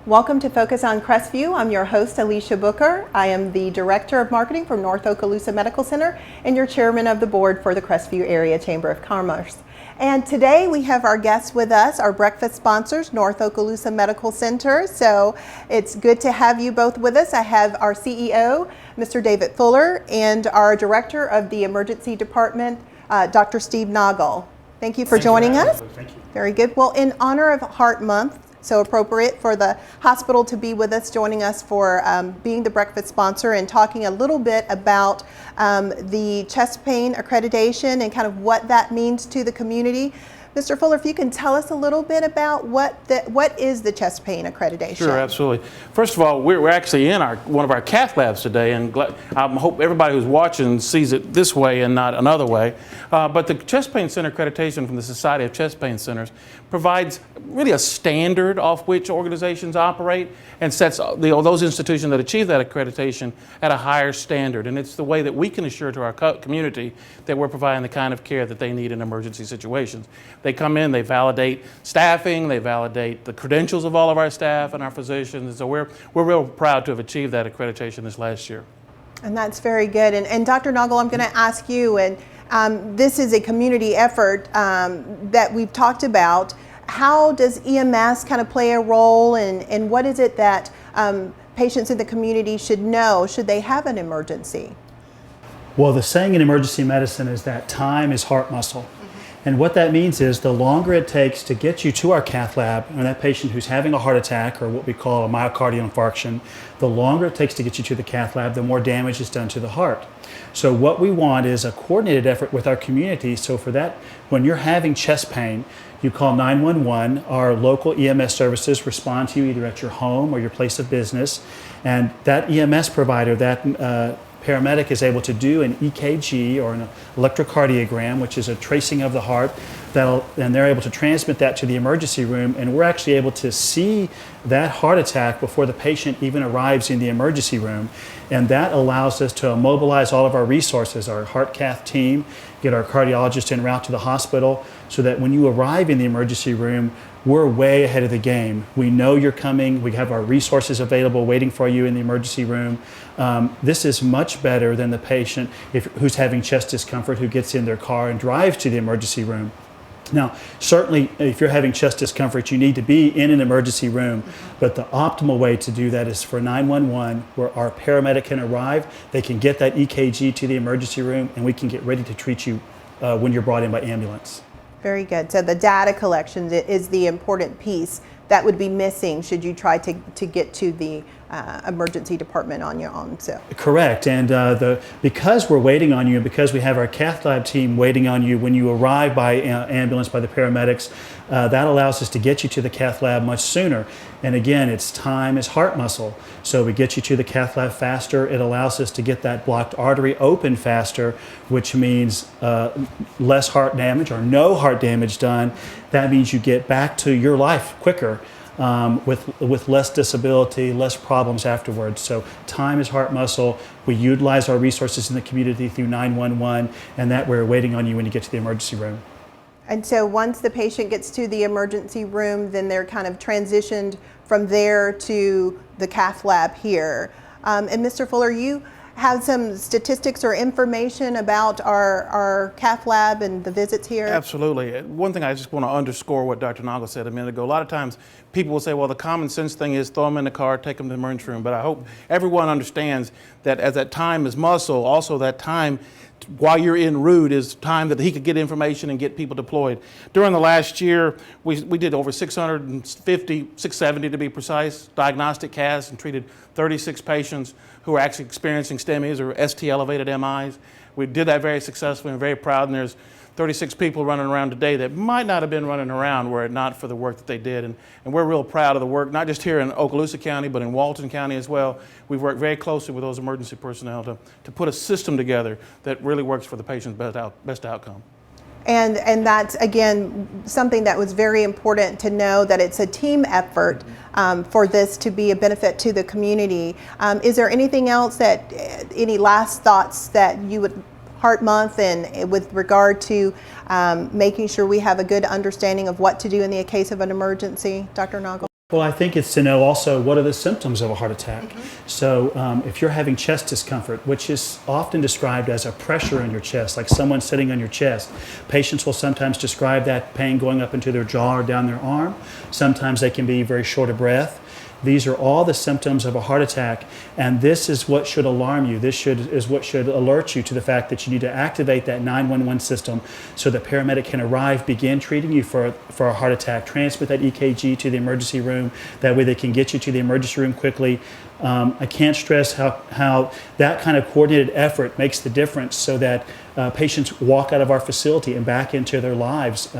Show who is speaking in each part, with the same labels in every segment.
Speaker 1: Welcome to Focus on Crestview. I'm your host, Alicia Booker. I am the Director of Marketing for North Okaloosa Medical Center and your Chairman of the Board for the Crestview Area Chamber of Commerce. And today we have our guests with us, our breakfast sponsors, North Okaloosa Medical Center. So it's good to have you both with us. I have our CEO, Mr. David Fuller, and our Director of the Emergency Department, Dr. Steve Noggle. Thank you for joining us.
Speaker 2: Thank you.
Speaker 1: Very good. Well, in honor of Heart Month, so appropriate for the hospital to be with us, joining us for being the breakfast sponsor and talking a little bit about the chest pain accreditation and kind of what that means to the community. Mr. Fuller, if you can tell us a little bit about what is the chest pain accreditation?
Speaker 2: Sure, absolutely. First of all, we're actually in one of our cath labs today, and I hope everybody who's watching sees it this way and not another way. But the Chest Pain Center accreditation from the Society of Chest Pain Centers provides really a standard off which organizations operate and sets those institutions that achieve that accreditation at a higher standard. And it's the way that we can assure to our community that we're providing the kind of care that they need in emergency situations. They come in, they validate staffing, they validate the credentials of all of our staff and our physicians. And so we're real proud to have achieved that accreditation this last year.
Speaker 1: And that's very good. And Dr. Noggle, I'm going to ask you, and this is a community effort that we've talked about. How does EMS kind of play a role, and what is it that patients in the community should know should they have an emergency?
Speaker 3: Well, the saying in emergency medicine is that time is heart muscle. And what that means is the longer it takes to get you to our cath lab and that patient who's having a heart attack or what we call a myocardial infarction, the longer it takes to get you to the cath lab, the more damage is done to the heart. So what we want is a coordinated effort with our community. So for that, when you're having chest pain, you call 911. Our local EMS services respond to you either at your home or your place of business. And that EMS provider, that paramedic is able to do an EKG or an electrocardiogram, which is a tracing of the heart, and they're able to transmit that to the emergency room, and we're actually able to see that heart attack before the patient even arrives in the emergency room. And that allows us to mobilize all of our resources, our heart cath team, get our cardiologist en route to the hospital, so that when you arrive in the emergency room, we're way ahead of the game. We know you're coming. We have our resources available waiting for you in the emergency room. This is much better than the patient who's having chest discomfort who gets in their car and drives to the emergency room. Now, certainly, if you're having chest discomfort, you need to be in an emergency room, but the optimal way to do that is for 911, where our paramedic can arrive, they can get that EKG to the emergency room, and we can get ready to treat you when you're brought in by ambulance.
Speaker 1: Very good. So the data collection is the important piece that would be missing should you try to get to the emergency department on your own. So
Speaker 3: correct. And because we're waiting on you, and because we have our cath lab team waiting on you when you arrive by ambulance, by the paramedics, that allows us to get you to the cath lab much sooner. And again, it's time is heart muscle. So we get you to the cath lab faster. It allows us to get that blocked artery open faster, which means less heart damage or no heart damage done. That means you get back to your life quicker with less disability, less problems afterwards. So time is heart muscle. We utilize our resources in the community through 911, and that we're waiting on you when you get to the emergency room.
Speaker 1: And so once the patient gets to the emergency room, then they're kind of transitioned from there to the cath lab here. And Mr. Fuller, you have some statistics or information about our cath lab and the visits here?
Speaker 2: Absolutely. One thing I just want to underscore what Dr. Noggle said a minute ago. A lot of times people will say, well, the common sense thing is throw them in the car, take them to the emergency room. But I hope everyone understands that as that time is muscle, also that time while you're en route is time that he could get information and get people deployed. During the last year, we did over 670 to be precise, diagnostic casts and treated 36 patients who were actually experiencing STEMIs or ST elevated MIs. We did that very successfully and very proud, and there's 36 people running around today that might not have been running around were it not for the work that they did. And we're real proud of the work, not just here in Okaloosa County, but in Walton County as well. We've worked very closely with those emergency personnel to put a system together that really works for the patient's best outcome.
Speaker 1: And that's, again, something that was very important to know, that it's a team effort for this to be a benefit to the community. Is there anything else any last thoughts that you would, Heart Month, and with regard to making sure we have a good understanding of what to do in the case of an emergency, Dr. Noggle?
Speaker 3: Well, I think it's to know also what are the symptoms of a heart attack. So if you're having chest discomfort, which is often described as a pressure in your chest, like someone sitting on your chest, patients will sometimes describe that pain going up into their jaw or down their arm. Sometimes they can be very short of breath. These are all the symptoms of a heart attack, and this is what should alarm you. This is what should alert you to the fact that you need to activate that 911 system so the paramedic can arrive, begin treating you for a heart attack, transmit that EKG to the emergency room. That way they can get you to the emergency room quickly. I can't stress how that kind of coordinated effort makes the difference so that patients walk out of our facility and back into their lives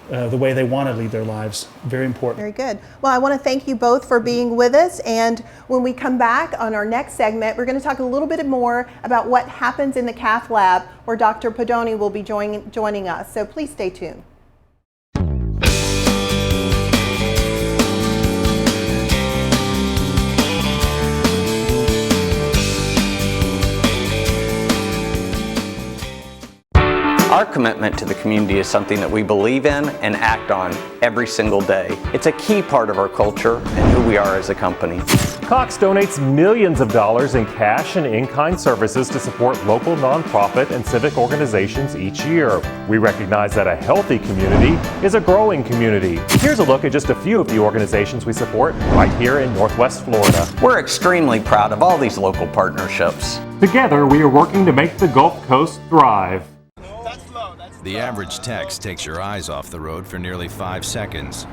Speaker 3: the way they want to lead their lives. Very important.
Speaker 1: Very good. Well, I want to thank you both for being with us. And when we come back on our next segment, we're going to talk a little bit more about what happens in the cath lab, where Dr. Pedoni will be joining us. So please stay tuned.
Speaker 4: Our commitment to the community is something that we believe in and act on every single day. It's a key part of our culture and who we are as a company.
Speaker 5: Cox donates millions of dollars in cash and in-kind services to support local nonprofit and civic organizations each year. We recognize that a healthy community is a growing community. Here's a look at just a few of the organizations we support right here in Northwest Florida.
Speaker 4: We're extremely proud of all these local partnerships.
Speaker 5: Together, we are working to make the Gulf Coast thrive.
Speaker 6: The average text takes your eyes off the road for nearly 5 seconds.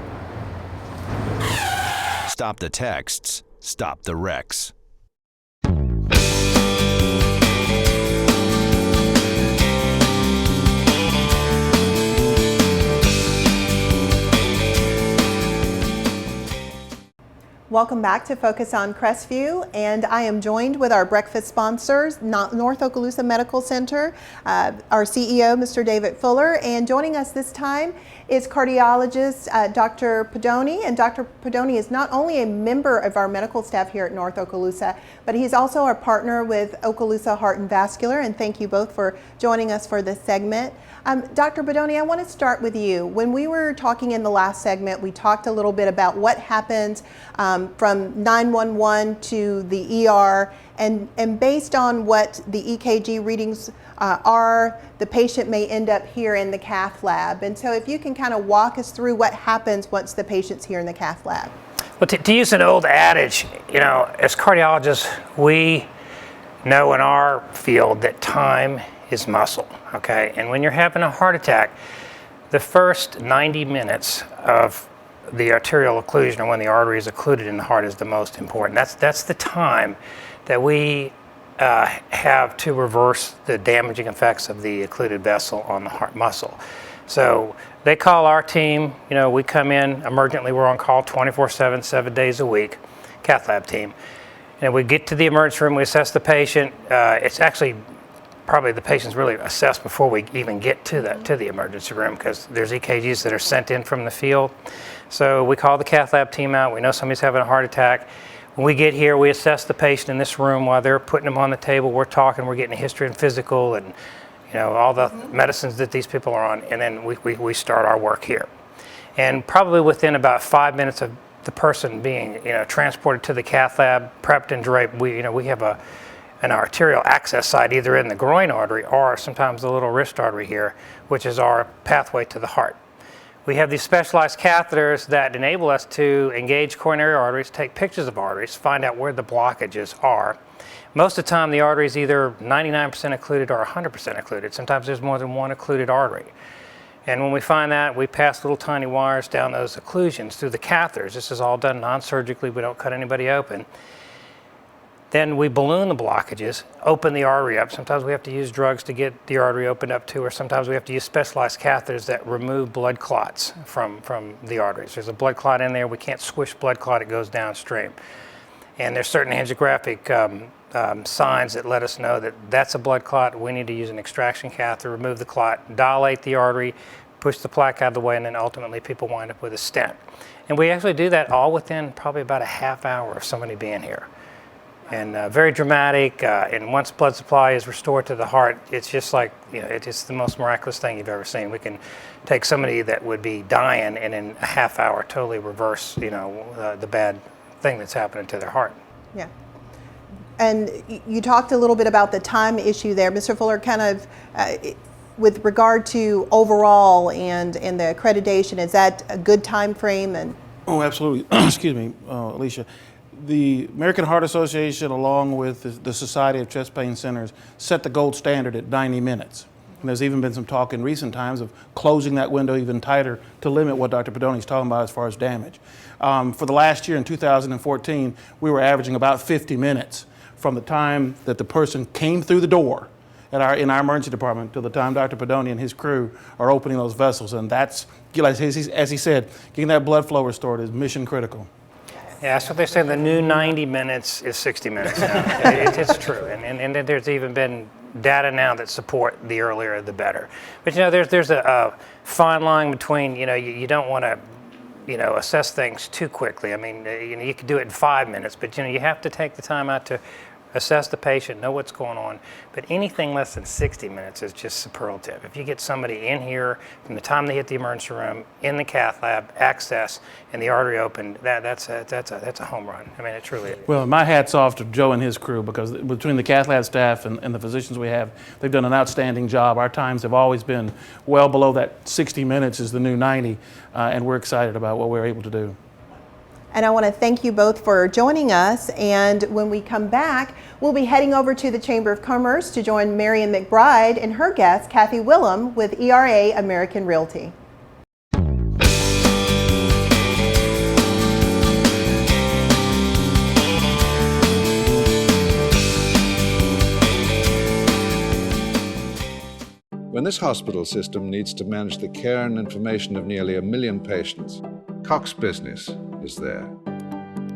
Speaker 6: Stop the texts, stop the wrecks.
Speaker 1: Welcome back to Focus on Crestview, and I am joined with our breakfast sponsors, North Okaloosa Medical Center, our CEO, Mr. David Fuller, and joining us this time is cardiologist Dr. Pedoni. And Dr. Pedoni is not only a member of our medical staff here at North Okaloosa, but he's also our partner with Okaloosa Heart and Vascular, and thank you both for joining us for this segment. Dr. Pedoni, I want to start with you. When we were talking in the last segment, we talked a little bit about what happens from 911 to the ER, and based on what the EKG readings are, the patient may end up here in the cath lab. And so if you can kind of walk us through what happens once the patient's here in the cath lab.
Speaker 7: Well, to use an old adage, you know, as cardiologists, we know in our field that time is muscle, okay? And when you're having a heart attack, the first 90 minutes of the arterial occlusion, or when the artery is occluded in the heart, is the most important. That's the time that we have to reverse the damaging effects of the occluded vessel on the heart muscle. So they call our team, you know, we come in emergently, we're on call 24/7, 7 days a week, cath lab team. And we get to the emergency room, we assess the patient. It's actually probably the patient's really assessed before we even get to the emergency room, because there's EKGs that are sent in from the field. So we call the cath lab team out, we know somebody's having a heart attack. When we get here, we assess the patient in this room while they're putting them on the table, we're talking, we're getting a history and physical and, you know, all the medicines that these people are on, and then we start our work here. And probably within about 5 minutes of the person being, you know, transported to the cath lab, prepped and draped, we have an arterial access site either in the groin artery or sometimes the little wrist artery here, which is our pathway to the heart. We have these specialized catheters that enable us to engage coronary arteries, take pictures of arteries, find out where the blockages are. Most of the time the artery is either 99% occluded or 100% occluded. Sometimes there's more than one occluded artery. And when we find that, we pass little tiny wires down those occlusions through the catheters. This is all done non-surgically, we don't cut anybody open. Then we balloon the blockages, open the artery up. Sometimes we have to use drugs to get the artery opened up too, or sometimes we have to use specialized catheters that remove blood clots from the arteries. There's a blood clot in there, we can't squish blood clot, it goes downstream. And there's certain angiographic signs that let us know that that's a blood clot. We need to use an extraction catheter, remove the clot, dilate the artery, push the plaque out of the way, and then ultimately people wind up with a stent. And we actually do that all within probably about a half hour of somebody being here. and very dramatic. And once blood supply is restored to the heart, it's just like, it's the most miraculous thing you've ever seen. We can take somebody that would be dying and in a half hour totally reverse, the bad thing that's happening to their heart.
Speaker 1: Yeah. And you talked a little bit about the time issue there, Mr. Fuller, kind of with regard to overall and the accreditation. Is that a good time frame? And
Speaker 2: Oh, absolutely. Excuse me, Alicia. The American Heart Association, along with the Society of Chest Pain Centers, set the gold standard at 90 minutes. And there's even been some talk in recent times of closing that window even tighter to limit what Dr. Pedoni is talking about as far as damage. For the last year, in 2014, we were averaging about 50 minutes from the time that the person came through the door in our emergency department to the time Dr. Pedoni and his crew are opening those vessels. And that's, as he said, getting that blood flow restored is mission critical.
Speaker 7: Yeah, that's what they say. The new 90 minutes is 60 minutes now. It's true. And there's even been data now that support the earlier the better. But there's a fine line between, you don't want to assess things too quickly. I mean, you could do it in 5 minutes, but you have to take the time out to assess the patient, know what's going on. But anything less than 60 minutes is just superlative. If you get somebody in here from the time they hit the emergency room, in the cath lab, access, and the artery opened, that's a home run. I mean, it truly is.
Speaker 2: Well, my hat's off to Joe and his crew, because between the cath lab staff and the physicians we have, they've done an outstanding job. Our times have always been well below that 60 minutes is the new 90, and we're excited about what we're able to do.
Speaker 1: And I want to thank you both for joining us. And when we come back, we'll be heading over to the Chamber of Commerce to join Marion McBride and her guest, Kathy Willem, with ERA American Realty.
Speaker 8: When this hospital system needs to manage the care and information of nearly 1 million patients, Cox Business is there.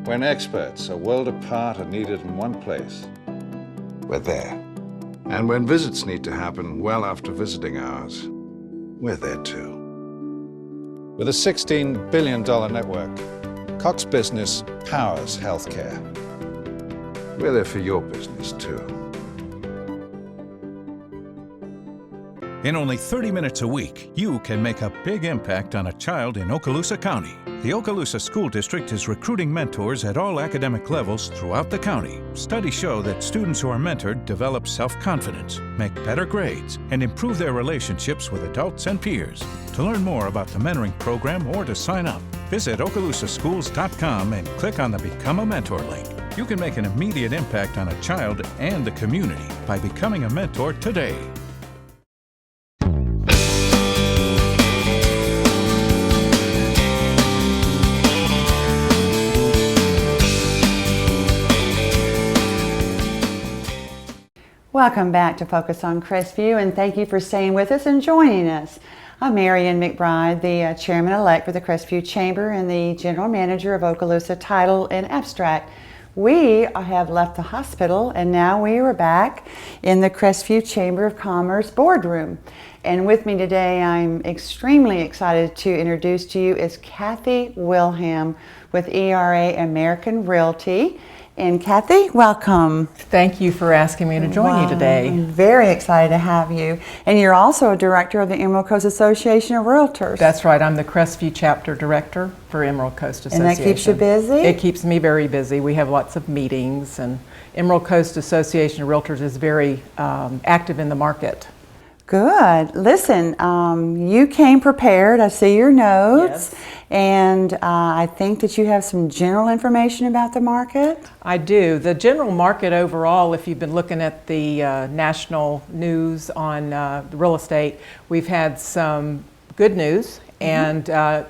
Speaker 8: When experts a world apart are needed in one place, we're there. And when visits need to happen well after visiting hours, we're there too. With a $16 billion network, Cox Business powers healthcare. We're there for your business too.
Speaker 9: In only 30 minutes a week, you can make a big impact on a child in Okaloosa County. The Okaloosa School District is recruiting mentors at all academic levels throughout the county. Studies show that students who are mentored develop self-confidence, make better grades, and improve their relationships with adults and peers. To learn more about the mentoring program or to sign up, visit okaloosaschools.com and click on the Become a Mentor link. You can make an immediate impact on a child and the community by becoming a mentor today.
Speaker 10: Welcome back to Focus on Crestview, and thank you for staying with us and joining us. I'm Marion McBride, the Chairman-elect for the Crestview Chamber and the General Manager of Okaloosa Title and Abstract. We have left the hospital and now we are back in the Crestview Chamber of Commerce boardroom. And with me today, I'm extremely excited to introduce to you is Kathy Wilhelm with ERA American Realty. And Kathy, welcome.
Speaker 11: Thank you for asking me to join you today.
Speaker 10: I'm very excited to have you. And you're also a director of the Emerald Coast Association of Realtors.
Speaker 11: That's right. I'm the Crestview chapter director for Emerald Coast Association.
Speaker 10: And that keeps you busy?
Speaker 11: It keeps me very busy. We have lots of meetings, and Emerald Coast Association of Realtors is very active in the market.
Speaker 10: Good. Listen, you came prepared. I see your notes.
Speaker 11: Yes.
Speaker 10: And I think that you have some general information about the market.
Speaker 11: I do. The general market overall, if you've been looking at the national news on real estate, we've had some good news, and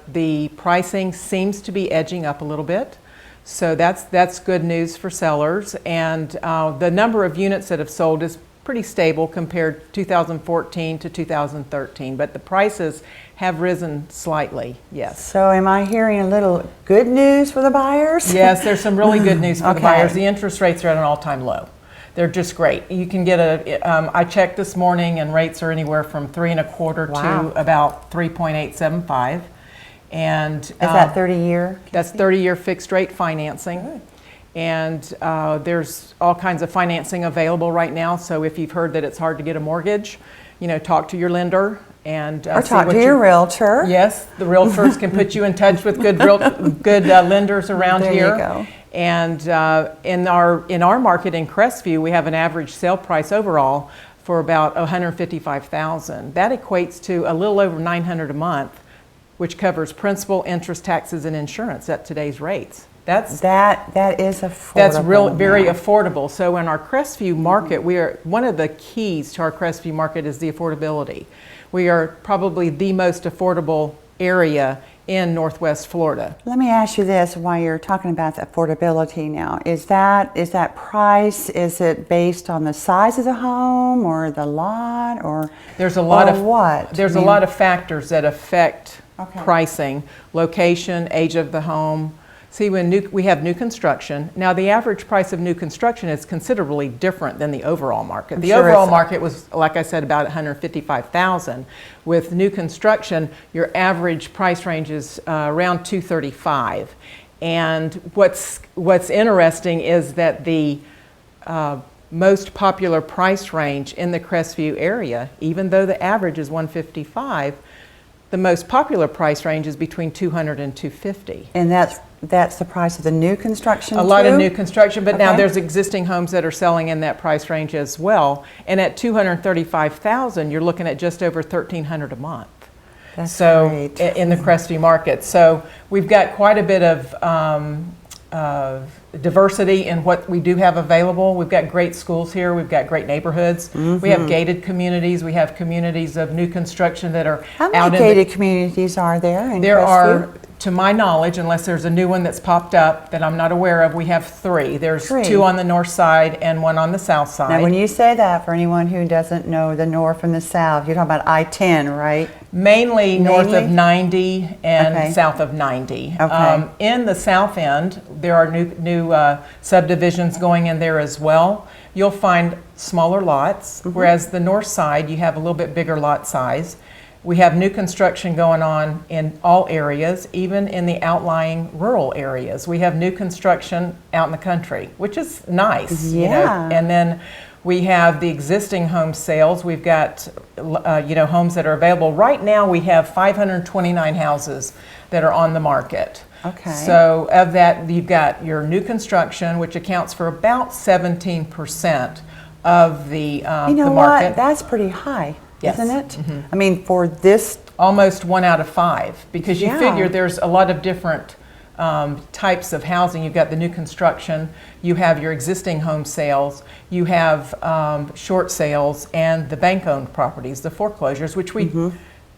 Speaker 11: the pricing seems to be edging up a little bit. So that's good news for sellers. And the number of units that have sold is pretty stable compared 2014 to 2013, but the prices have risen slightly, yes.
Speaker 10: So am I hearing a little good news for the buyers?
Speaker 11: Yes, there's some really good news for
Speaker 10: Okay.
Speaker 11: the buyers. The interest rates are at an all-time low. They're just great. You can get I checked this morning and rates are anywhere from 3.25
Speaker 10: Wow.
Speaker 11: to about 3.875. And
Speaker 10: Is that 30-year?
Speaker 11: That's 30-year fixed rate financing. And there's all kinds of financing available right now. So if you've heard that it's hard to get a mortgage, talk to your lender and
Speaker 10: or talk to your realtor.
Speaker 11: Yes, the realtors can put you in touch with good lenders around
Speaker 10: there
Speaker 11: here.
Speaker 10: You go.
Speaker 11: And in our market in Crestview, we have an average sale price overall for about $155,000. That equates to a little over $900 a month, which covers principal, interest, taxes, and insurance at today's rates.
Speaker 10: That is affordable.
Speaker 11: That's very affordable. So in our Crestview market, one of the keys to our Crestview market is the affordability. We are probably the most affordable area in Northwest Florida.
Speaker 10: Let me ask you this while you're talking about the affordability now. Is that price, is it based on the size of the home or the lot or
Speaker 11: there's a lot of
Speaker 10: what?
Speaker 11: There's a lot of factors that affect pricing, location, age of the home. See, when we have new construction, now the average price of new construction is considerably different than the overall market. The overall market was, like I said, about $155,000. With new construction, your average price range is around $235,000. And what's interesting is that the most popular price range in the Crestview area, even though the average is $155,000, the most popular price range is between $200,000 and $250,000.
Speaker 10: And that's the price of the new construction
Speaker 11: A lot of new construction, but now there's existing homes that are selling in that price range as well. And at $235,000, you're looking at just over $1,300 a month.
Speaker 10: That's great.
Speaker 11: In the Crestview market. So we've got quite a bit of diversity in what we do have available. We've got great schools here. We've got great neighborhoods. We have gated communities. We have communities of new construction that are
Speaker 10: How many gated communities are there in
Speaker 11: There
Speaker 10: Crestview?
Speaker 11: are, to my knowledge, unless there's a new one that's popped up that I'm not aware of, we have 3. There's 2 on the north side and 1 on the south side.
Speaker 10: Now, when you say that, for anyone who doesn't know the north from the south, you're talking about I-10, right?
Speaker 11: Mainly north of 90 and south of 90. In the south end, there are new subdivisions going in there as well. You'll find smaller lots, whereas the north side, you have a little bit bigger lot size. We have new construction going on in all areas, even in the outlying rural areas. We have new construction out in the country, which is nice. And then we have the existing home sales. We've got homes that are available. Right now we have 529 houses that are on the market. So of that, you've got your new construction, which accounts for about 17% of the market.
Speaker 10: You know what? That's pretty high.
Speaker 11: Yes.
Speaker 10: Isn't it? I mean, for this...
Speaker 11: Almost 1 out of 5, because you figure there's a lot of different types of housing. You've got the new construction, you have your existing home sales, you have short sales, and the bank-owned properties, the foreclosures, which we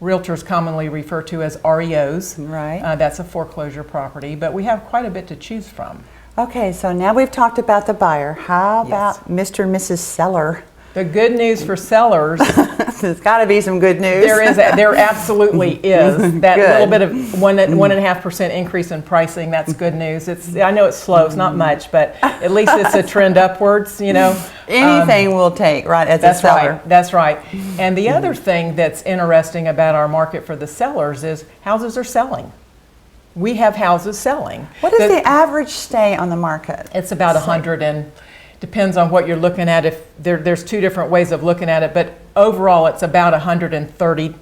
Speaker 11: realtors commonly refer to as REOs.
Speaker 10: Right.
Speaker 11: That's a foreclosure property, but we have quite a bit to choose from.
Speaker 10: Okay, so now we've talked about the buyer. How about Mr. and Mrs. Seller?
Speaker 11: The good news for sellers,
Speaker 10: there's got to be some good news.
Speaker 11: There absolutely is. That little bit of 1.5% increase in pricing, that's good news. I know it's slow, it's not much, but at least it's a trend upwards,
Speaker 10: Anything we'll take, right, as a seller.
Speaker 11: That's right. And the other thing that's interesting about our market for the sellers is houses are selling. We have houses selling.
Speaker 10: What is the average stay on the market?
Speaker 11: It's about 100 and depends on what you're looking at. If there's 2 different ways of looking at it, but overall it's about 130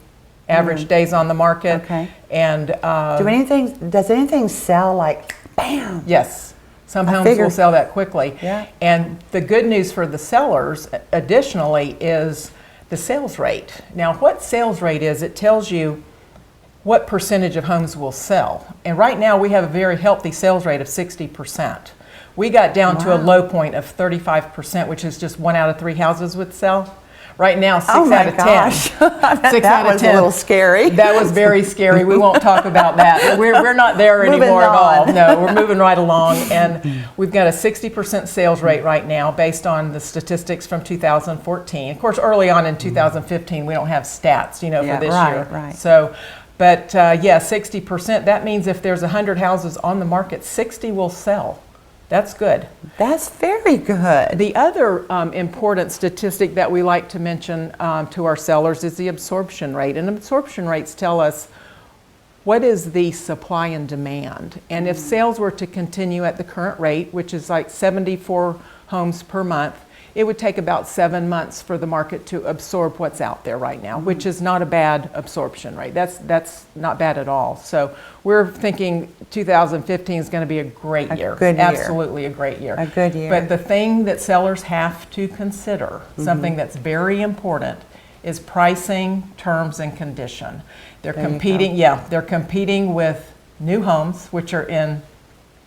Speaker 11: average days on the market. And
Speaker 10: does anything sell like bam?
Speaker 11: Yes, some homes will sell that quickly. And the good news for the sellers additionally is the sales rate. Now what sales rate is, it tells you what percentage of homes will sell. And right now we have a very healthy sales rate of 60%. We got down to a low point of 35%, which is just 1 out of 3 houses would sell. Right now, 6 out of 10. 6
Speaker 10: that was 10. A little scary.
Speaker 11: That was very scary. We won't talk about that. We're not there anymore at all. No, we're moving right along. And we've got a 60% sales rate right now based on the statistics from 2014. Of course, early on in 2015, we don't have stats, for this year.
Speaker 10: Right.
Speaker 11: So, but 60%. That means if there's 100 houses on the market, 60 will sell. That's good.
Speaker 10: That's very good.
Speaker 11: The other important statistic that we like to mention to our sellers is the absorption rate. And absorption rates tell us what is the supply and demand? And if sales were to continue at the current rate, which is like 74 homes per month, it would take about 7 months for the market to absorb what's out there right now, which is not a bad absorption rate. That's not bad at all. So we're thinking 2015 is going to be a great year.
Speaker 10: Good year.
Speaker 11: Absolutely a great year.
Speaker 10: A good year.
Speaker 11: But the thing that sellers have to consider, something that's very important, is pricing, terms, and condition. They're competing. Yeah, they're competing with new homes, which are in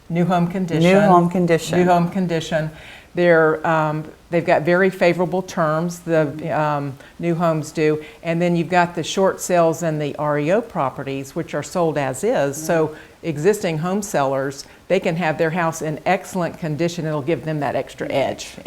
Speaker 11: new home condition.
Speaker 10: New home condition.
Speaker 11: New home condition. They've got very favorable terms, the new homes do, and then you've got the short sales and the REO properties, which are sold as is. So existing home sellers, they can have their house in excellent condition. It'll give them that extra edge.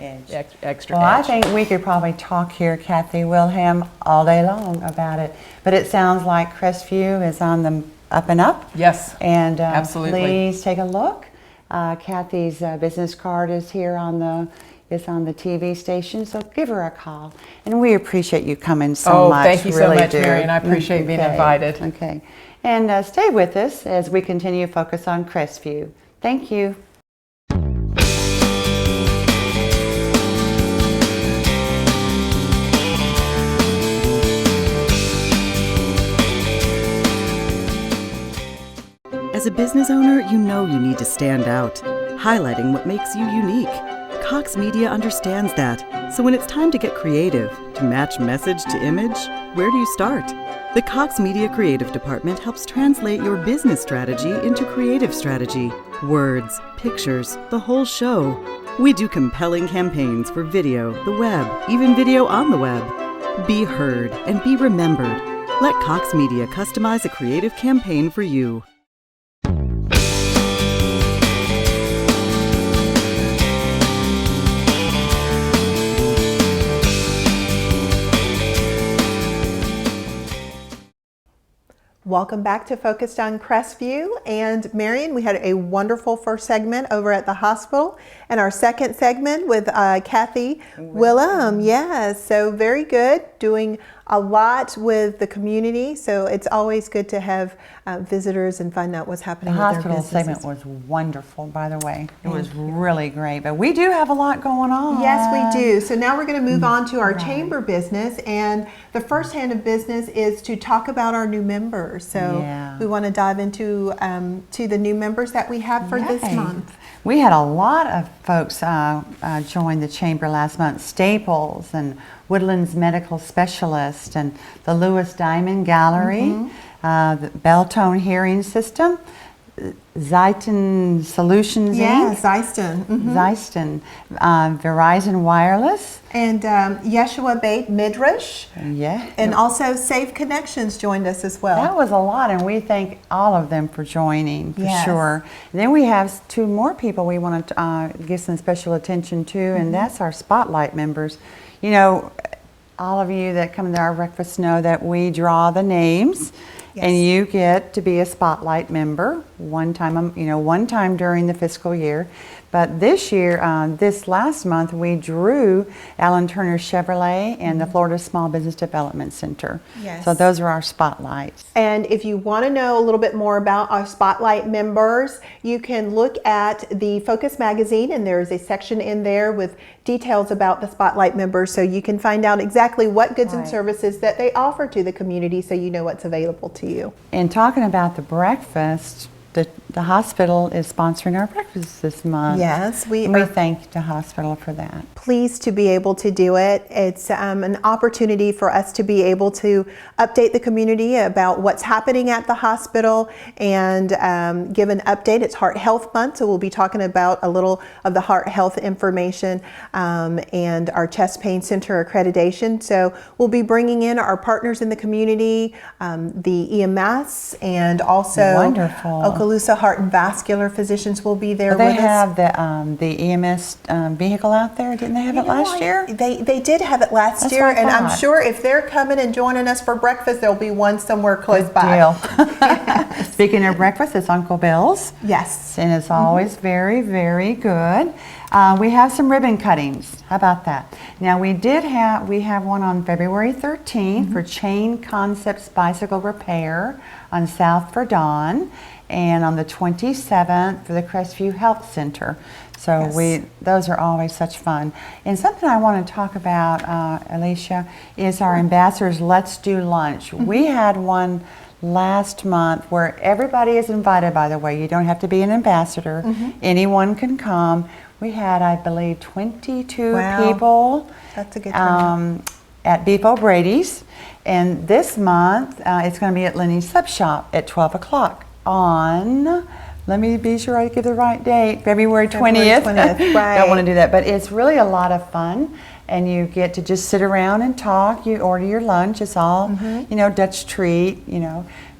Speaker 11: Extra
Speaker 10: well,
Speaker 11: edge.
Speaker 10: I think we could probably talk here, Kathy Wilhelm, all day long about it. But it sounds like Crestview is on the up and up.
Speaker 11: Yes,
Speaker 10: and
Speaker 11: absolutely.
Speaker 10: Please take a look. Kathy's business card is here on the TV station, so give her a call. And we appreciate you coming so much.
Speaker 11: Thank you
Speaker 10: really
Speaker 11: so much,
Speaker 10: do.
Speaker 11: Mary, and I appreciate being invited.
Speaker 10: Okay, and stay with us as we continue to focus on Crestview. Thank you.
Speaker 12: As a business owner, you know you need to stand out, highlighting what makes you unique. Cox Media understands that, so when it's time to get creative, to match message to image, where do you start? The Cox Media Creative Department helps translate your business strategy into creative strategy. Words, pictures, the whole show. We do compelling campaigns for video, the web, even video on the web. Be heard and be remembered. Let Cox Media customize a creative campaign for you.
Speaker 1: Welcome back to Focused on Crestview. And Marion, we had a wonderful first segment over at the hospital, and our second segment with Kathy Wilhelm. Yes, so very good, doing a lot with the community. So it's always good to have visitors and find out what's happening with their businesses.
Speaker 10: The hospital segment was wonderful, by the way. It was really great, but we do have a lot going on.
Speaker 1: Yes, we do. So now we're going to move on to our chamber business, and the first hand of business is to talk about our new members. So we want to dive into to the new members that we have for this month.
Speaker 10: We had a lot of folks join the chamber last month. Staples and Woodlands Medical Specialist and the Lewis Diamond Gallery, the Beltone Hearing System, Zyton Solutions Inc.
Speaker 1: Zyston.
Speaker 10: Zyston, Verizon Wireless.
Speaker 1: And Yeshua Beit Midrash. And also Safe Connections joined us as well.
Speaker 10: That was a lot, and we thank all of them for joining, for sure. And then we have two more people we want to give some special attention to, and that's our Spotlight members. You know, all of you that come to our breakfast know that we draw the names. And you get to be a Spotlight member one time during the fiscal year. But this year, this last month, we drew Allen Turner Chevrolet and the Florida Small Business Development Center. So those are our spotlights.
Speaker 1: And if you want to know a little bit more about our Spotlight members, you can look at the Focus magazine, and there's a section in there with details about the Spotlight members, so you can find out exactly what goods and services that they offer to the community, so you know what's available to you.
Speaker 10: And talking about the breakfast, the hospital is sponsoring our breakfast this month.
Speaker 1: Yes, we
Speaker 10: thank the hospital for that.
Speaker 1: Pleased to be able to do it. It's an opportunity for us to be able to update the community about what's happening at the hospital and give an update. It's Heart Health Month, so we'll be talking about a little of the heart health information and our chest pain center accreditation. So we'll be bringing in our partners in the community, the EMS, and also
Speaker 10: Wonderful.
Speaker 1: Okaloosa Heart and Vascular physicians will be there
Speaker 10: They
Speaker 1: with us.
Speaker 10: have the EMS vehicle out there. Didn't they have it last year?
Speaker 1: They did have it last
Speaker 10: That's
Speaker 1: year,
Speaker 10: what I
Speaker 1: and I'm
Speaker 10: thought.
Speaker 1: sure if they're coming and joining us for breakfast, there'll be one somewhere close
Speaker 10: Good
Speaker 1: by.
Speaker 10: deal. Speaking of breakfast, it's Uncle Bill's.
Speaker 1: Yes.
Speaker 10: And it's always very, very good. We have some ribbon cuttings. How about that? Now we have one on February 13th for Chain Concepts Bicycle Repair on South Verdun, and on the 27th for the Crestview Health Center. So those are always such fun. And something I want to talk about, Alicia, is our ambassadors Let's Do Lunch. We had one last month where everybody is invited, by the way. You don't have to be an ambassador. Anyone can come. We had, I believe, 22 people.
Speaker 1: That's a good turnout.
Speaker 10: At Beef O'Brady's. And this month, it's going to be at Lenny's Sub Shop at 12 o'clock on, let me be sure I give the right date, February 20th.
Speaker 1: Right.
Speaker 10: Don't want to do that, but it's really a lot of fun. And you get to just sit around and talk. You order your lunch. It's all, Dutch treat,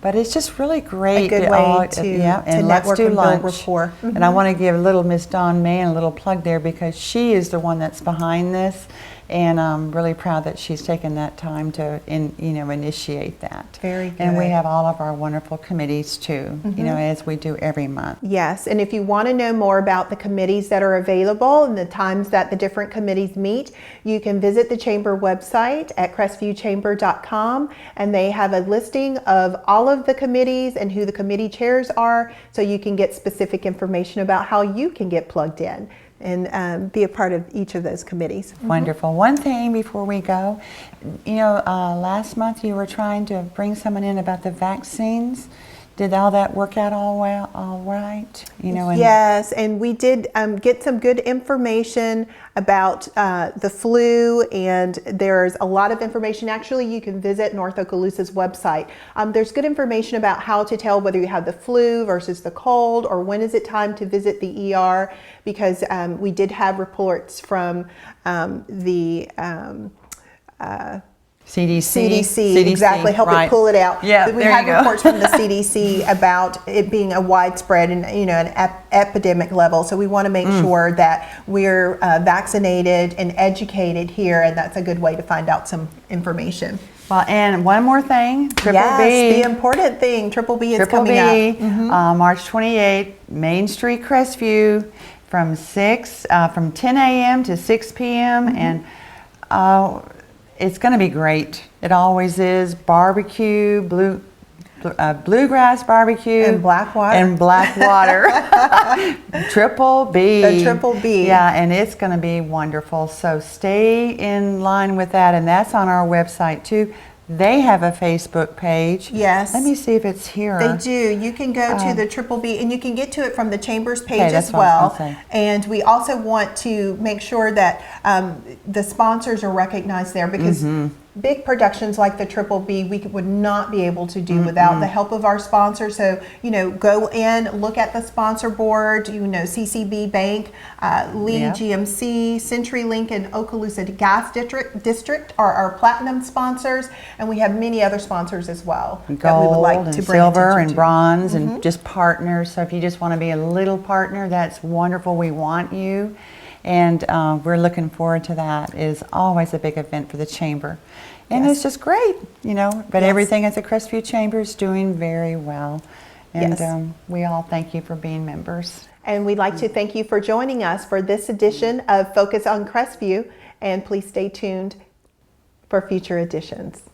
Speaker 10: But it's just really great.
Speaker 1: A good way to
Speaker 10: and
Speaker 1: network
Speaker 10: Let's Do
Speaker 1: and
Speaker 10: Lunch.
Speaker 1: build rapport.
Speaker 10: And I want to give little Miss Dawn Mann a little plug there because she is the one that's behind this. And I'm really proud that she's taken that time to, initiate that.
Speaker 1: Very good.
Speaker 10: And we have all of our wonderful committees too, as we do every month.
Speaker 1: Yes, and if you want to know more about the committees that are available and the times that the different committees meet, you can visit the Chamber website at crestview.chamber.com, and they have a listing of all of the committees and who the committee chairs are, so you can get specific information about how you can get plugged in and be a part of each of those committees.
Speaker 10: Wonderful. One thing before we go, last month you were trying to bring someone in about the vaccines. Did all that work out all right?
Speaker 1: Yes, and we did get some good information about the flu, and there's a lot of information. Actually, you can visit North Okaloosa's website. There's good information about how to tell whether you have the flu versus the cold, or when is it time to visit the ER, because we did have reports from the CDC, exactly, helping pull it out.
Speaker 10: Yeah,
Speaker 1: we had reports from the CDC about it being a widespread and an epidemic level. So we want to make sure that we're vaccinated and educated here, and that's a good way to find out some information.
Speaker 10: Well, and one more thing, Triple B.
Speaker 1: The important thing, Triple B is coming up.
Speaker 10: March 28th, Main Street, Crestview, from 10 a.m. to 6 p.m. And it's going to be great. It always is. Barbecue, bluegrass barbecue.
Speaker 1: And black water.
Speaker 10: Triple B.
Speaker 1: The Triple B.
Speaker 10: Yeah, and it's going to be wonderful. So stay in line with that, and that's on our website too. They have a Facebook page.
Speaker 1: Yes.
Speaker 10: Let me see if it's here.
Speaker 1: They do. You can go to the Triple B, and you can get to it from the Chamber's page as well. And we also want to make sure that the sponsors are recognized there, because big productions like the Triple B, we would not be able to do without the help of our sponsors. So, go in, look at the sponsor board, CCB Bank, Lee GMC, CenturyLink, and Okaloosa Gas District are our platinum sponsors. And we have many other sponsors as well that we would like to bring
Speaker 10: silver and
Speaker 1: to.
Speaker 10: bronze and just partners. So if you just want to be a little partner, that's wonderful. We want you. And we're looking forward to that. It is always a big event for the Chamber. And it's just great, But everything at the Crestview Chamber is doing very well. And we all thank you for being members.
Speaker 1: And we'd like to thank you for joining us for this edition of Focus on Crestview. And please stay tuned for future editions.